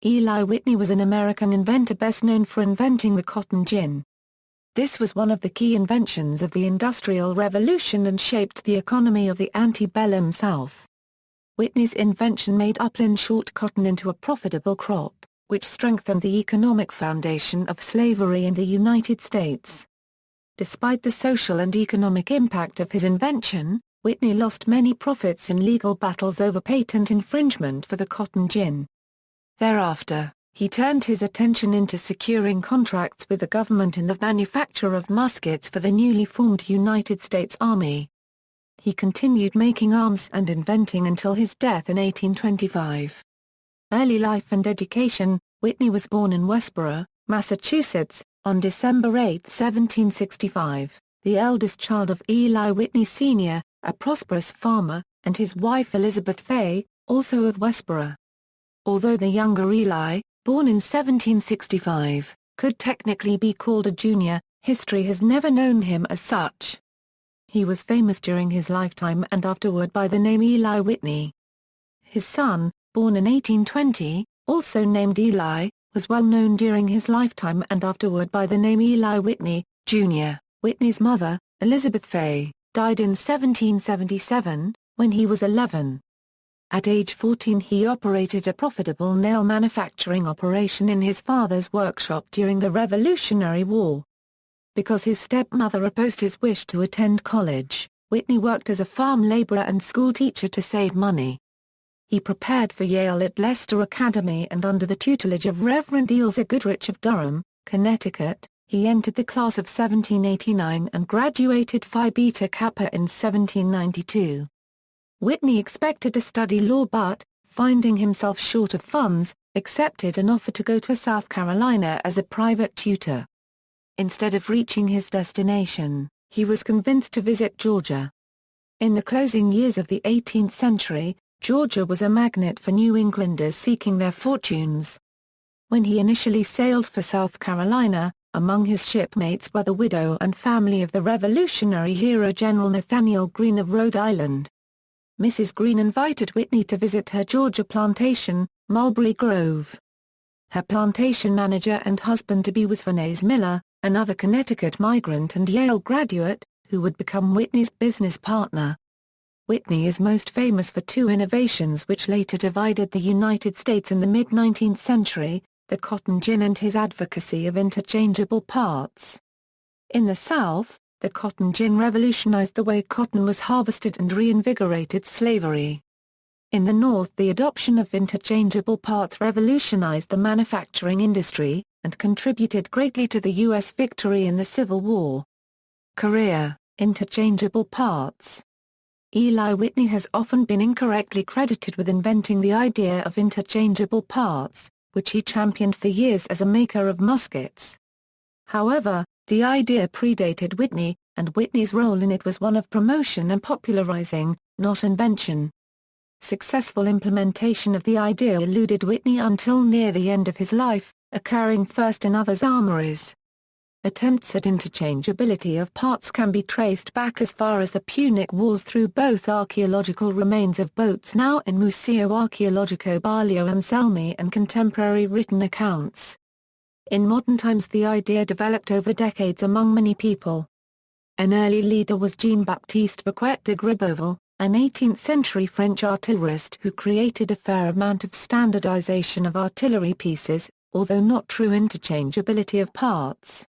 Eli Whitney was an American inventor best known for inventing the cotton gin. This was one of the key inventions of the Industrial Revolution and shaped the economy of the Antebellum South. Whitney's invention made upland short cotton into a profitable crop, which strengthened the economic foundation of slavery in the United States. Despite the social and economic impact of his invention, Whitney lost many profits in legal battles over patent infringement for the cotton gin. Thereafter, he turned his attention into securing contracts with the government in the manufacture of muskets for the newly formed United States Army. He continued making arms and inventing until his death in 1825. Early life and education. Whitney was born in Westborough, Massachusetts, on December 8, 1765, the eldest child of Eli Whitney Sr., a prosperous farmer, and his wife Elizabeth Fay, also of Westborough. Although the younger Eli, born in 1765, could technically be called a junior, history has never known him as such. He was famous during his lifetime and afterward by the name Eli Whitney. His son, born in 1820, also named Eli, was well known during his lifetime and afterward by the name Eli Whitney, Jr. Whitney's mother, Elizabeth Fay, died in 1777, when he was 11. At age 14 he operated a profitable nail manufacturing operation in his father's workshop during the Revolutionary War. Because his stepmother opposed his wish to attend college, Whitney worked as a farm laborer and schoolteacher to save money. He prepared for Yale at Leicester Academy and under the tutelage of Reverend Eleazar Goodrich of Durham, Connecticut, he entered the class of 1789 and graduated Phi Beta Kappa in 1792. Whitney expected to study law but, finding himself short of funds, accepted an offer to go to South Carolina as a private tutor. Instead of reaching his destination, he was convinced to visit Georgia. In the closing years of the 18th century, Georgia was a magnet for New Englanders seeking their fortunes. When he initially sailed for South Carolina, among his shipmates were the widow and family of the Revolutionary hero General Nathaniel Greene of Rhode Island. Mrs. Greene invited Whitney to visit her Georgia plantation, Mulberry Grove. Her plantation manager and husband-to-be was Phineas Miller, another Connecticut migrant and Yale graduate, who would become Whitney's business partner. Whitney is most famous for two innovations which later divided the United States in the mid-19th century, the cotton gin and his advocacy of interchangeable parts. In the South, the cotton gin revolutionized the way cotton was harvested and reinvigorated slavery. In the North, the adoption of interchangeable parts revolutionized the manufacturing industry, and contributed greatly to the U.S. victory in the Civil War. Career: interchangeable parts. Eli Whitney has often been incorrectly credited with inventing the idea of interchangeable parts, which he championed for years as a maker of muskets. However, the idea predated Whitney, and Whitney's role in it was one of promotion and popularizing, not invention. Successful implementation of the idea eluded Whitney until near the end of his life, occurring first in others' armories. Attempts at interchangeability of parts can be traced back as far as the Punic Wars through both archaeological remains of boats now in Museo Archeologico Balio Anselmi and contemporary written accounts. In modern times the idea developed over decades among many people. An early leader was Jean-Baptiste Vaquet de Gribeauval, an 18th-century French artillerist who created a fair amount of standardization of artillery pieces, although not true interchangeability of parts.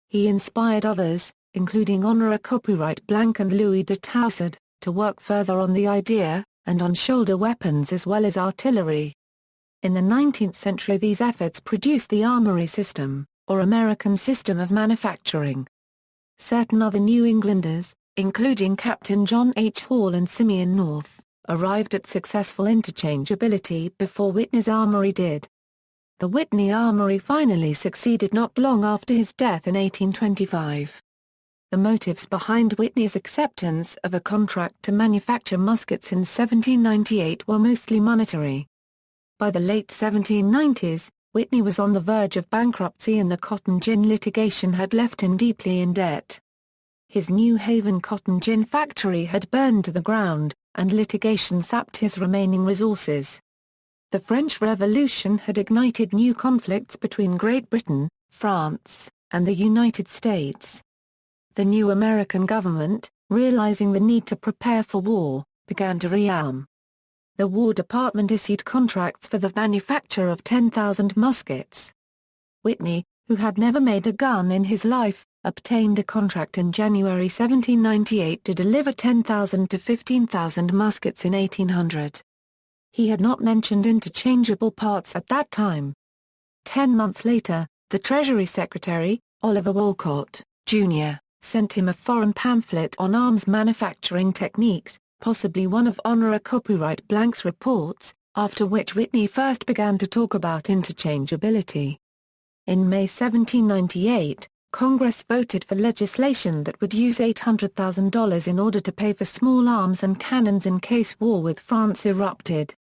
He inspired others, including Honoré Copyright Blanc and Louis de Taussard, to work further on the idea, and on shoulder weapons as well as artillery. In the 19th century these efforts produced the armory system, or American system of manufacturing. Certain other New Englanders, including Captain John H. Hall and Simeon North, arrived at successful interchangeability before Whitney's armory did. The Whitney Armory finally succeeded not long after his death in 1825. The motives behind Whitney's acceptance of a contract to manufacture muskets in 1798 were mostly monetary. By the late 1790s, Whitney was on the verge of bankruptcy and the cotton gin litigation had left him deeply in debt. His New Haven cotton gin factory had burned to the ground, and litigation sapped his remaining resources. The French Revolution had ignited new conflicts between Great Britain, France, and the United States. The new American government, realizing the need to prepare for war, began to rearm. The War Department issued contracts for the manufacture of 10,000 muskets. Whitney, who had never made a gun in his life, obtained a contract in January 1798 to deliver 10,000 to 15,000 muskets in 1800. He had not mentioned interchangeable parts at that time. 10 months later, the Treasury Secretary, Oliver Wolcott, Jr., sent him a foreign pamphlet on arms manufacturing techniques, possibly one of Honora Copyright Blank's reports, after which Whitney first began to talk about interchangeability. In May 1798, Congress voted for legislation that would use $800,000 in order to pay for small arms and cannons in case war with France erupted.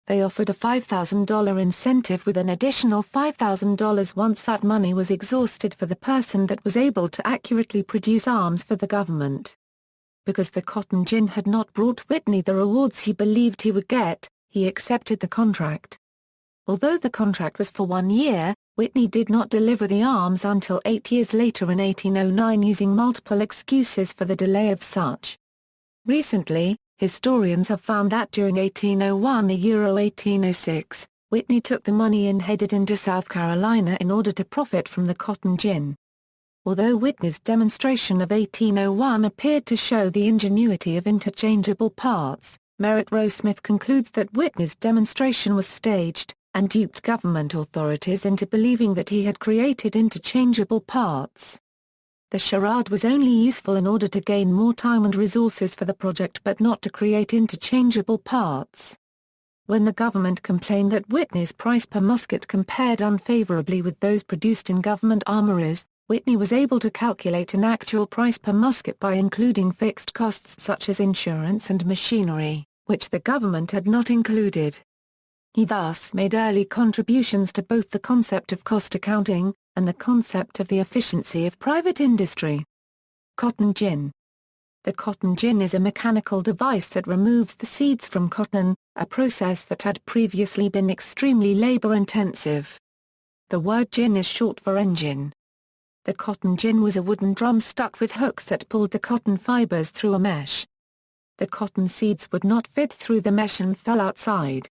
They offered a $5,000 incentive with an additional $5,000 once that money was exhausted for the person that was able to accurately produce arms for the government. Because the cotton gin had not brought Whitney the rewards he believed he would get, he accepted the contract. Although the contract was for 1 year, Whitney did not deliver the arms until 8 years later in 1809, using multiple excuses for the delay of such. Recently, historians have found that during 1801–1806, Whitney took the money and headed into South Carolina in order to profit from the cotton gin. Although Whitney's demonstration of 1801 appeared to show the ingenuity of interchangeable parts, Merritt Rowe-Smith concludes that Whitney's demonstration was staged, and duped government authorities into believing that he had created interchangeable parts. The charade was only useful in order to gain more time and resources for the project, but not to create interchangeable parts. When the government complained that Whitney's price per musket compared unfavorably with those produced in government armories, Whitney was able to calculate an actual price per musket by including fixed costs such as insurance and machinery, which the government had not included. He thus made early contributions to both the concept of cost accounting, and the concept of the efficiency of private industry. Cotton gin. The cotton gin is a mechanical device that removes the seeds from cotton, a process that had previously been extremely labor-intensive. The word gin is short for engine. The cotton gin was a wooden drum stuck with hooks that pulled the cotton fibers through a mesh. The cotton seeds would not fit through the mesh and fell outside.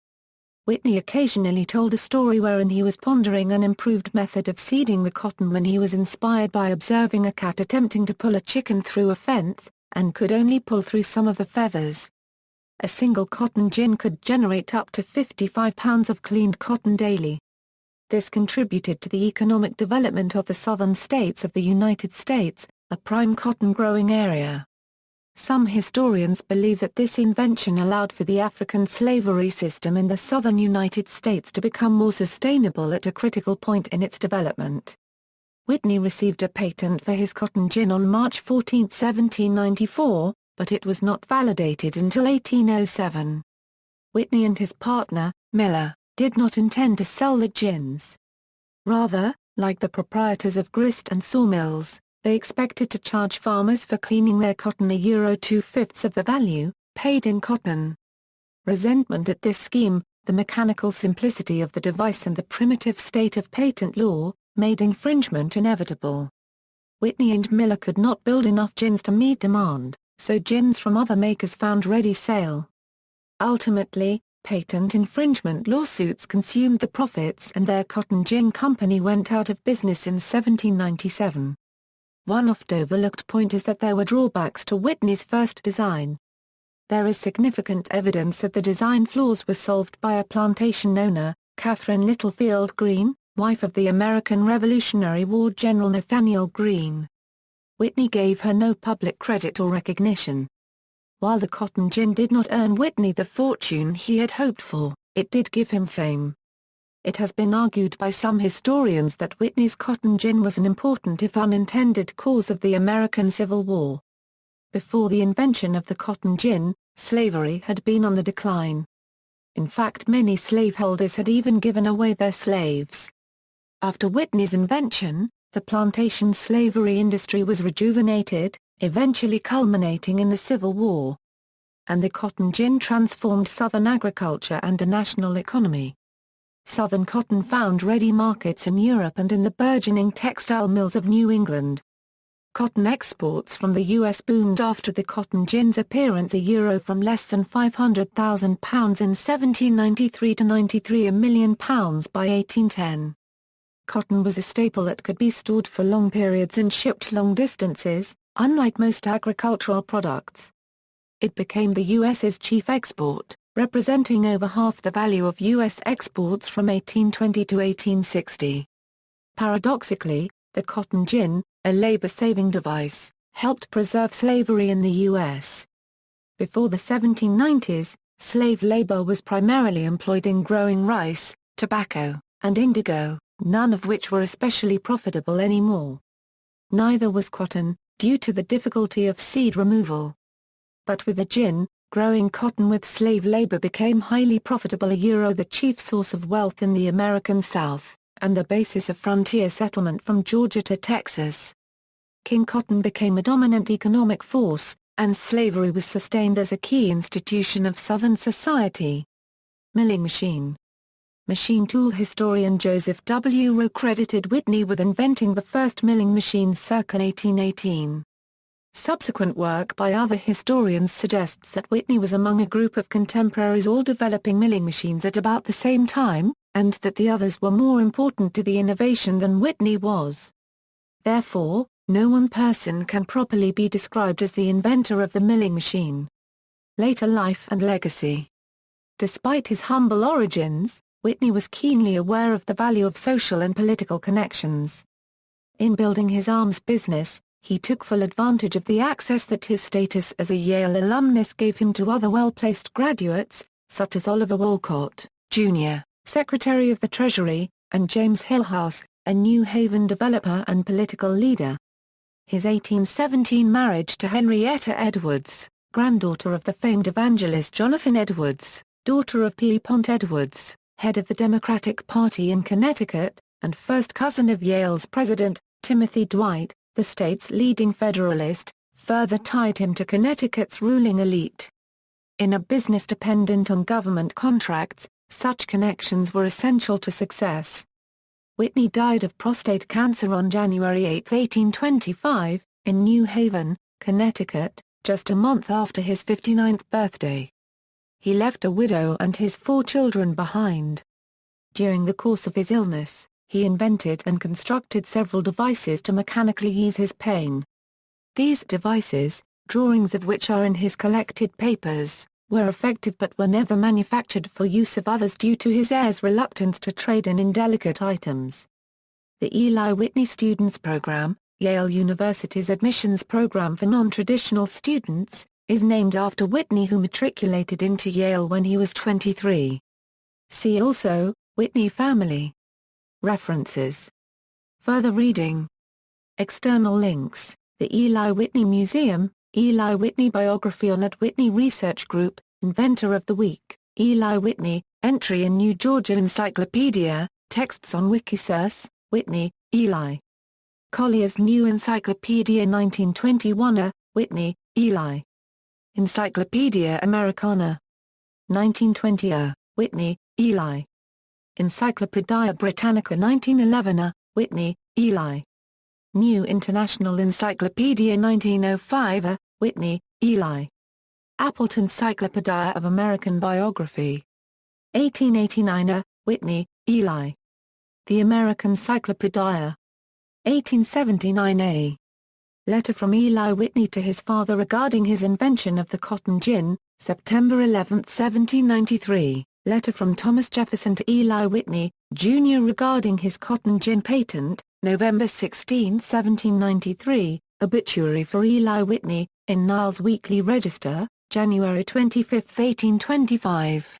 Whitney occasionally told a story wherein he was pondering an improved method of seeding the cotton when he was inspired by observing a cat attempting to pull a chicken through a fence, and could only pull through some of the feathers. A single cotton gin could generate up to 55 pounds of cleaned cotton daily. This contributed to the economic development of the southern states of the United States, a prime cotton-growing area. Some historians believe that this invention allowed for the African slavery system in the southern United States to become more sustainable at a critical point in its development. Whitney received a patent for his cotton gin on March 14, 1794, but it was not validated until 1807. Whitney and his partner, Miller, did not intend to sell the gins. Rather, like the proprietors of grist and sawmills, they expected to charge farmers for cleaning their cotton €2/5 of the value, paid in cotton. Resentment at this scheme, the mechanical simplicity of the device and the primitive state of patent law, made infringement inevitable. Whitney and Miller could not build enough gins to meet demand, so gins from other makers found ready sale. Ultimately, patent infringement lawsuits consumed the profits and their cotton gin company went out of business in 1797. One oft-overlooked point is that there were drawbacks to Whitney's first design. There is significant evidence that the design flaws were solved by a plantation owner, Catherine Littlefield Greene, wife of the American Revolutionary War General Nathaniel Greene. Whitney gave her no public credit or recognition. While the cotton gin did not earn Whitney the fortune he had hoped for, it did give him fame. It has been argued by some historians that Whitney's cotton gin was an important if unintended cause of the American Civil War. Before the invention of the cotton gin, slavery had been on the decline. In fact, many slaveholders had even given away their slaves. After Whitney's invention, the plantation slavery industry was rejuvenated, eventually culminating in the Civil War. and the cotton gin transformed Southern agriculture and the national economy. Southern cotton found ready markets in Europe and in the burgeoning textile mills of New England. Cotton exports from the U.S. boomed after the cotton gin's appearance, from less than £500,000 in 1793 to £93 million by 1810. Cotton was a staple that could be stored for long periods and shipped long distances, unlike most agricultural products. It became the U.S.'s chief export, representing over half the value of U.S. exports from 1820 to 1860. Paradoxically, the cotton gin, a labor-saving device, helped preserve slavery in the U.S. Before the 1790s, slave labor was primarily employed in growing rice, tobacco, and indigo, none of which were especially profitable anymore. Neither was cotton, due to the difficulty of seed removal. But with the gin, growing cotton with slave labor became highly profitable, the chief source of wealth in the American South, and the basis of frontier settlement from Georgia to Texas. King Cotton became a dominant economic force, and slavery was sustained as a key institution of Southern society. Milling machine. Machine tool historian Joseph W. Rowe credited Whitney with inventing the first milling machines circa 1818. Subsequent work by other historians suggests that Whitney was among a group of contemporaries all developing milling machines at about the same time, and that the others were more important to the innovation than Whitney was. Therefore, no one person can properly be described as the inventor of the milling machine. Later life and legacy. Despite his humble origins, Whitney was keenly aware of the value of social and political connections. In building his arms business, he took full advantage of the access that his status as a Yale alumnus gave him to other well-placed graduates, such as Oliver Wolcott, Jr., Secretary of the Treasury, and James Hillhouse, a New Haven developer and political leader. His 1817 marriage to Henrietta Edwards, granddaughter of the famed evangelist Jonathan Edwards, daughter of Pierpont Edwards, head of the Democratic Party in Connecticut, and first cousin of Yale's president, Timothy Dwight, the state's leading Federalist, further tied him to Connecticut's ruling elite. In a business dependent on government contracts, such connections were essential to success. Whitney died of prostate cancer on January 8, 1825, in New Haven, Connecticut, just a month after his 59th birthday. He left a widow and his 4 children behind. During the course of his illness, he invented and constructed several devices to mechanically ease his pain. These devices, drawings of which are in his collected papers, were effective but were never manufactured for use of others due to his heir's reluctance to trade in indelicate items. The Eli Whitney Students Program, Yale University's admissions program for non-traditional students, is named after Whitney, who matriculated into Yale when he was 23. See also, Whitney family. References. Further reading. External links: The Eli Whitney Museum, Eli Whitney Biography on at Whitney Research Group, Inventor of the Week, Eli Whitney, entry in New Georgia Encyclopedia, texts on Wikisource, Whitney, Eli. Collier's New Encyclopedia 1921, Whitney, Eli. Encyclopedia Americana. 1920, Whitney, Eli. Encyclopedia Britannica 1911, Whitney, Eli. New International Encyclopedia 1905, Whitney, Eli. Appleton Encyclopedia of American Biography. 1889, Whitney, Eli. The American Cyclopedia. 1879a. Letter from Eli Whitney to his father regarding his invention of the cotton gin, September 11, 1793. Letter from Thomas Jefferson to Eli Whitney, Jr. regarding his cotton gin patent, November 16, 1793. Obituary for Eli Whitney, in Niles Weekly Register, January 25, 1825.